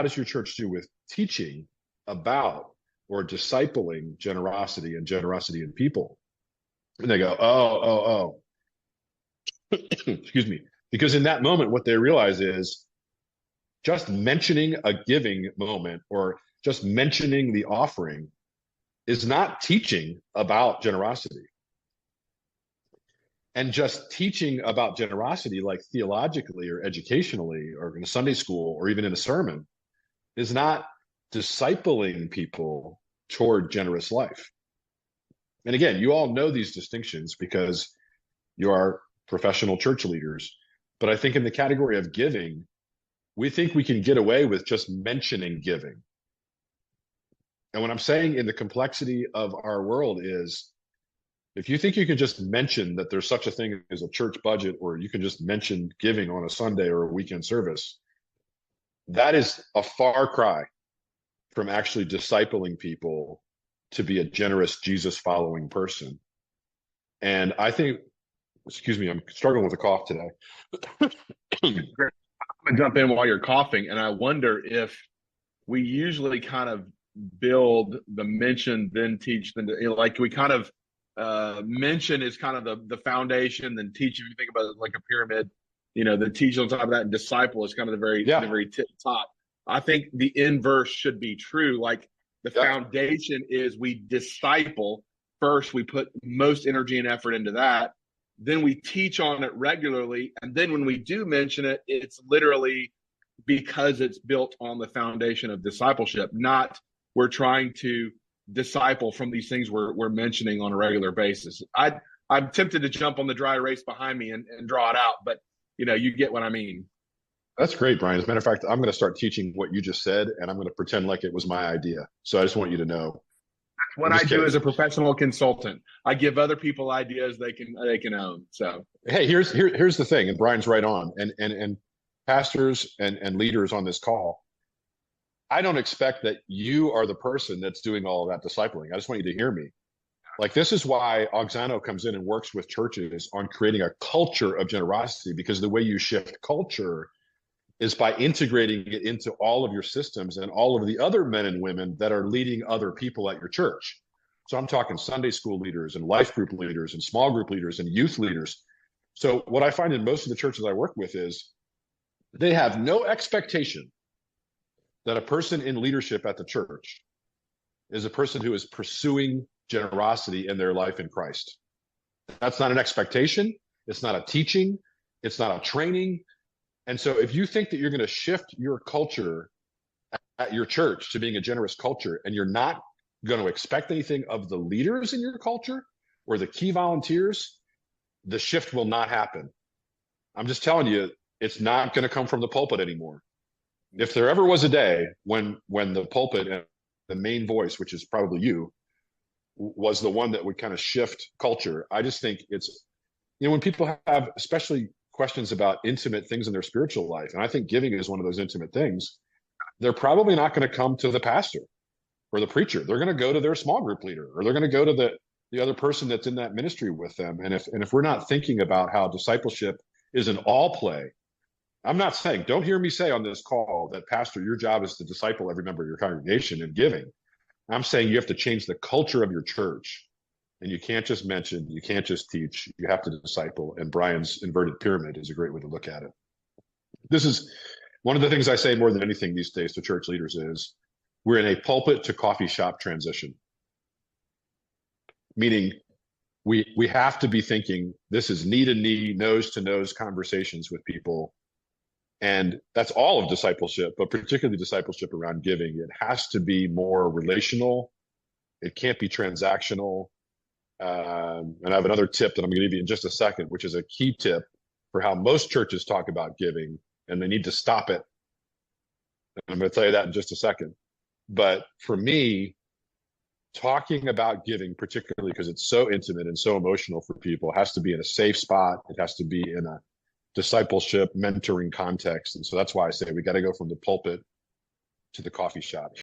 does your church do with teaching about or discipling generosity and generosity in people? And they go, excuse me. Because in that moment, what they realize is just mentioning a giving moment or just mentioning the offering is not teaching about generosity. And just teaching about generosity, like theologically or educationally or in a Sunday school or even in a sermon, is not discipling people toward generous life. And again, you all know these distinctions because you are professional church leaders. But I think in the category of giving, we think we can get away with just mentioning giving. And what I'm saying in the complexity of our world is, if you think you can just mention that there's such a thing as a church budget, or you can just mention giving on a Sunday or a weekend service, that is a far cry from actually discipling people to be a generous Jesus following person. And I think, excuse me, I'm struggling with a cough today. I'm gonna jump in while you're coughing, and I wonder if we usually kind of build the mention, then teach, then like we kind of mention is kind of the foundation, then teach. If you think about it like a pyramid, the teach on top of that, and disciple is kind of the very tip top. I think the inverse should be true. Like the foundation is we disciple first. We put most energy and effort into that. Then we teach on it regularly. And then when we do mention it, it's literally because it's built on the foundation of discipleship, not we're trying to disciple from these things we're mentioning on a regular basis. I'm tempted to jump on the dry erase behind me and draw it out, but you get what I mean. That's great, Brian. As a matter of fact, I'm going to start teaching what you just said, and I'm going to pretend like it was my idea. So I just want you to know. That's what I do as a professional consultant. I give other people ideas they can own. So hey, here's the thing, and Brian's right on. And pastors and leaders on this call, I don't expect that you are the person that's doing all of that discipling. I just want you to hear me. Like, this is why Auxano comes in and works with churches on creating a culture of generosity, because the way you shift culture is by integrating it into all of your systems and all of the other men and women that are leading other people at your church. So I'm talking Sunday school leaders and life group leaders and small group leaders and youth leaders. So what I find in most of the churches I work with is they have no expectation that a person in leadership at the church is a person who is pursuing generosity in their life in Christ. That's not an expectation. It's not a teaching. It's not a training. And so if you think that you're going to shift your culture at your church to being a generous culture, and you're not going to expect anything of the leaders in your culture or the key volunteers, the shift will not happen. I'm just telling you, it's not going to come from the pulpit anymore. If there ever was a day when the pulpit and the main voice, which is probably you, was the one that would kind of shift culture, I just think it's, when people have, especially questions about intimate things in their spiritual life, and I think giving is one of those intimate things, they're probably not going to come to the pastor or the preacher. They're going to go to their small group leader, or they're going to go to the other person that's in that ministry with them. And if we're not thinking about how discipleship is an all play, I'm not saying, don't hear me say on this call that, pastor, your job is to disciple every member of your congregation in giving. I'm saying you have to change the culture of your church. And you can't just mention, you can't just teach, you have to disciple. And Brian's inverted pyramid is a great way to look at it. This is one of the things I say more than anything these days to church leaders is, we're in a pulpit to coffee shop transition. Meaning we have to be thinking this is knee to knee, nose to nose conversations with people. And that's all of discipleship, but particularly discipleship around giving. It has to be more relational. It can't be transactional. And I have another tip that I'm going to give you in just a second, which is a key tip for how most churches talk about giving, and they need to stop it. And I'm going to tell you that in just a second. But for me, talking about giving, particularly because it's so intimate and so emotional for people, has to be in a safe spot. It has to be in a discipleship, mentoring context. And so that's why I say we got to go from the pulpit to the coffee shop.